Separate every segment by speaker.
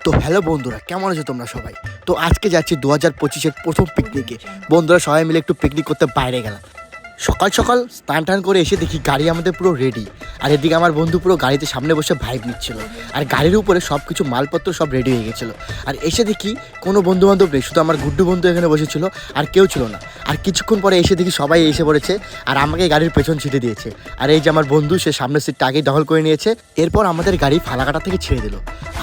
Speaker 1: তো হ্যালো বন্ধুরা, কেমন আছো তোমরা সবাই? তো আজকে যাচ্ছি 2025-এর প্রথম পিকনিকে। বন্ধুরা সবাই মিলে একটু পিকনিক করতে বাইরে গেলাম। সকাল সকাল স্নান করে এসে দেখি গাড়ি আমাদের পুরো রেডি। আর এদিকে আমার বন্ধু পুরো গাড়িতে সামনে বসে ভাইব নিচ্ছিল। আর গাড়ির উপরে সব কিছু মালপত্র সব রেডি হয়ে গেছিলো। আর এসে দেখি কোনো বন্ধু বান্ধব নেই, শুধু আমার গুড্ডু বন্ধু এখানে বসেছিল, আর কেউ ছিল না। আর কিছুক্ষণ পরে এসে দেখি সবাই এসে পড়েছে আর আমাকে গাড়ির পেছন ছিটে দিয়েছে। আর এই যে আমার বন্ধু, সে সামনের সিটটা আগেই দখল করে নিয়েছে। এরপর আমাদের গাড়ি ফালাকাটা থেকে ছেড়ে দিল।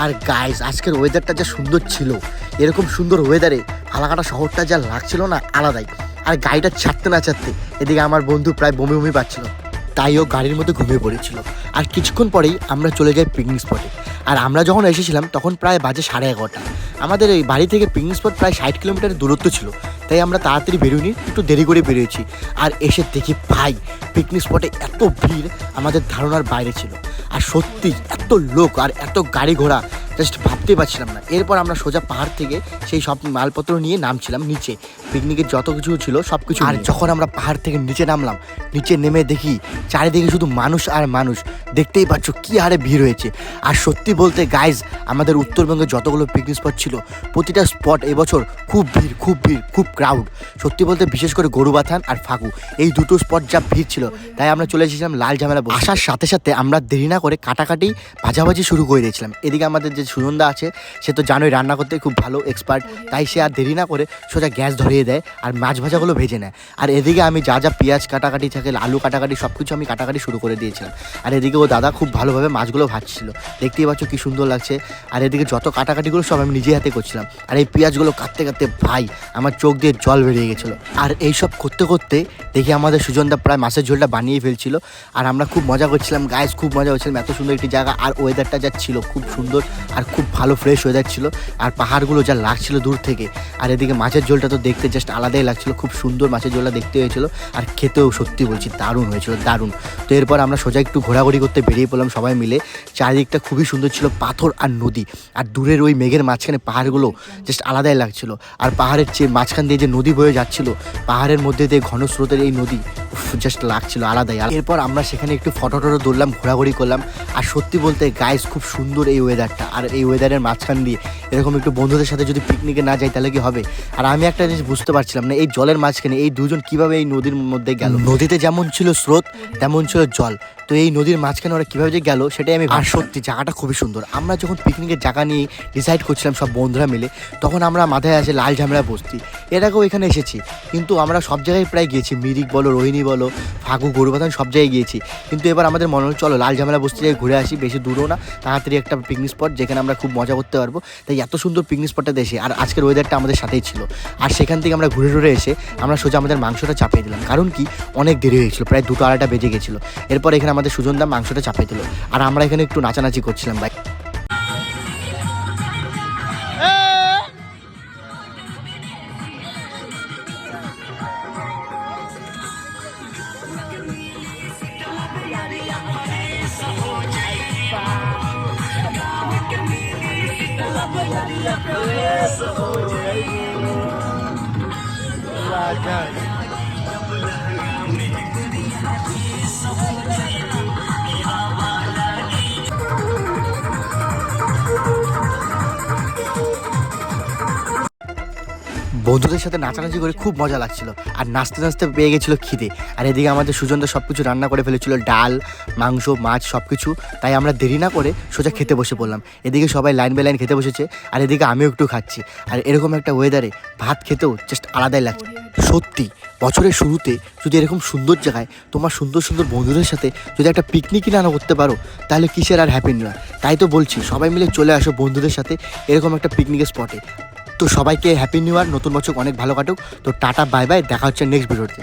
Speaker 1: আর গাইস, আজকের ওয়েদারটা যা সুন্দর ছিল, এরকম সুন্দর ওয়েদারে ফালাকাটা শহরটা যা লাগছিল না, আলাদাই। আর গাড়িটা ছাড়তে না ছাড়তে এদিকে আমার বন্ধু প্রায় বমি বমি পাচ্ছিল, তাই ও গাড়ির মধ্যে ঘুমিয়ে পড়েছিল। আর কিছুক্ষণ পরেই আমরা চলে যাই পিকনিক স্পটে। আর আমরা যখন এসেছিলাম তখন প্রায় বাজে 11:30। আমাদের এই বাড়ি থেকে পিকনিক স্পট প্রায় 60 কিলোমিটারের দূরত্ব ছিল, তাই আমরা তাড়াতাড়ি বেরোইনি, একটু দেরি করে বেরিয়েছি। আর এসে দেখি ভাই, পিকনিক স্পটে এত ভিড় আমাদের ধারণার বাইরে ছিল। আর সত্যি এত লোক আর এত গাড়ি ঘোড়া, জাস্ট ভাবতেই পারছিলাম না। এরপর আমরা সোজা পাহাড় থেকে সেই সব মালপত্র নিয়ে নামছিলাম নিচে, পিকনিকের যত কিছু ছিল সব কিছু। আর যখন আমরা পাহাড় থেকে নিচে নামলাম, নিচে নেমে দেখি চারিদিকে শুধু মানুষ আর মানুষ। দেখতেই পাচ্ছ কি হারে ভিড় হয়েছে। আর সত্যি বলতে গাইজ, আমাদের উত্তরবঙ্গে যতগুলো পিকনিক স্পট ছিল, প্রতিটা স্পট এবছর খুব ভিড়, খুব ক্রাউড। সত্যি বলতে বিশেষ করে গরুবাথান আর ফাগু, এই দুটো স্পট যা ভিড় ছিল, তাই আমরা চলে এসেছিলাম লাল ঝামেলা। আসার সাথে সাথে আমরা দেরি না করে কাটাকাটি ভাজাভাজি শুরু করে দিয়েছিলাম। এদিকে আমাদের যে সুনন্দা আছে, সে তো জানোই রান্না করতে খুব ভালো এক্সপার্ট, তাই সে আর দেরি না করে সোজা গ্যাস ধরিয়ে দেয় আর মাছ ভাজাগুলো ভেজে নেয়। আর এদিকে আমি যা যা পেঁয়াজ কাটাকাটি থাকে, আলু কাটাকাটি, সব কিছু আমি কাটাকাটি শুরু করে দিয়েছিলাম। আর এদিকে ও দাদা খুব ভালোভাবে মাছগুলো ভাজছিল, দেখতেই পাচ্ছ কি সুন্দর লাগছে। আর এদিকে যত কাটাকাটিগুলো সব আমি নিজে হাতে করছিলাম। আর এই পেঁয়াজগুলো কাটতে কাটতে ভাই আমার চোখ দিয়ে জল বেরিয়ে গেছিলো। আর এইসব করতে করতে দেখি আমাদের সুজনদা প্রায় মাছের ঝোলটা বানিয়ে ফেলছিল। আর আমরা খুব মজা করছিলাম গাইস, খুব মজা করছিলাম। এত সুন্দর একটি জায়গা, আর ওয়েদারটা যা ছিল খুব সুন্দর আর খুব ভালো ফ্রেশ ওয়েদার ছিল। আর পাহাড়গুলো যা লাগছিল দূর থেকে। আর এদিকে মাছের ঝোলটা তো দেখতে জাস্ট আলাদাই লাগছিল, খুব সুন্দর মাছের ঝোলটা দেখতে হয়েছিল। আর খেতেও সত্যি বলছি দারুণ হয়েছিল, দারুণ। তো এরপর আমরা সোজা একটু ঘোরাঘুরি করতে বেরিয়ে পড়লাম সবাই মিলে। চারিদিকটা খুবই সুন্দর ছিল, পাথর আর নদী। আর দূরের ওই মেঘের মাঝখানে পাহাড়গুলো জাস্ট আলাদাই লাগছিল। আর পাহাড়ের মাঝখান দিয়ে যে নদী বয়ে যাচ্ছিল, পাহাড়ের মধ্যে দিয়ে ঘন স্রোতের এই নদী, জাস্ট লাগছিল আলাদাই। এরপর আমরা সেখানে একটু ফটো তুললাম, ঘোরাঘুরি করলাম। আর সত্যি বলতে গাইস, খুব সুন্দর এই ওয়েদারটা। আর এই ওয়েদারের মাঝখান দিয়ে এরকম একটু বন্ধুদের সাথে যদি পিকনিকে না যাই তাহলে কি হবে? আর আমি একটা জিনিস বুঝতে পারছিলাম না, এই জলের মাঝখানে এই দুজন কিভাবে এই নদীর মধ্যে গেল। নদীতে যেমন ছিল স্রোত, তেমন ছিল জল। তো এই নদীর মাঝখানে ওরা কীভাবে যে গেল সেটাই আমি। আর সত্যি জায়গাটা খুবই সুন্দর। আমরা যখন পিকনিকের জায়গা নিয়ে ডিসাইড করছিলাম সব বন্ধুরা মিলে, তখন আমরা মাথায় আসে লাল ঝামেলা বস্তি। এর আগেও এখানে এসেছি, কিন্তু আমরা সব জায়গায় প্রায় গিয়েছি, মিরিক বলো, রোহিণী বলো, ফাগু, গরুবাথান, সব জায়গায় গিয়েছি। কিন্তু এবার আমাদের মনে হলো চলো লাল ঝামেলা বস্তি থেকে ঘুরে আসি, বেশি দূরও না, তাড়াতাড়ি একটা পিকনিক স্পট যেখানে আমরা খুব মজা করতে পারবো। তাই এত সুন্দর পিকনিক স্পটটা দেশে, আর আজকের ওয়েদারটা আমাদের সাথেই ছিল। আর সেখান থেকে আমরা ঘুরে এসে আমরা সোজা আমাদের মাংসটা চাপিয়ে দিলাম, কারণ কি অনেক দেরি হয়ে গেছিলো, প্রায় 2-2:30 বেজে গেছিলো। এরপর এখানে আমাদের সুজনদা মাংসটা চাপিয়ে দিল, আর আমরা এখানে একটু নাচানাচি করছিলাম ভাই। বন্ধুদের সাথে নাচানাচি করে খুব মজা লাগছিল। আর নাচতে নাচতে পেয়ে গেছিলো খিদে। আর এদিকে আমাদের সুজনদা সব কিছু রান্না করে ফেলেছিল, ডাল, মাংস, মাছ, সব কিছু। তাই আমরা দেরি না করে সোজা খেতে বসে পড়লাম। এদিকে সবাই লাইন বাই লাইন খেতে বসেছে, আর এদিকে আমিও একটু খাচ্ছি। আর এরকম একটা ওয়েদারে ভাত খেতেও জাস্ট আলাদাই লাগছে। সত্যি বছরের শুরুতে যদি এরকম সুন্দর জায়গায় তোমার সুন্দর সুন্দর বন্ধুদের সাথে যদি একটা পিকনিকই না করতে পারো, তাহলে কিসের আর হ্যাপি নিউ ইয়ার। তাই তো বলছি সবাই মিলে চলে আসো বন্ধুদের সাথে এরকম একটা পিকনিকের স্পটে। তো সবাইকে হ্যাপি নিউ ইয়ার, নতুন বছর অনেক ভালো কাটুক। তো টাটা, বাই বাই, দেখা হচ্ছে নেক্সট ভিডিওতে।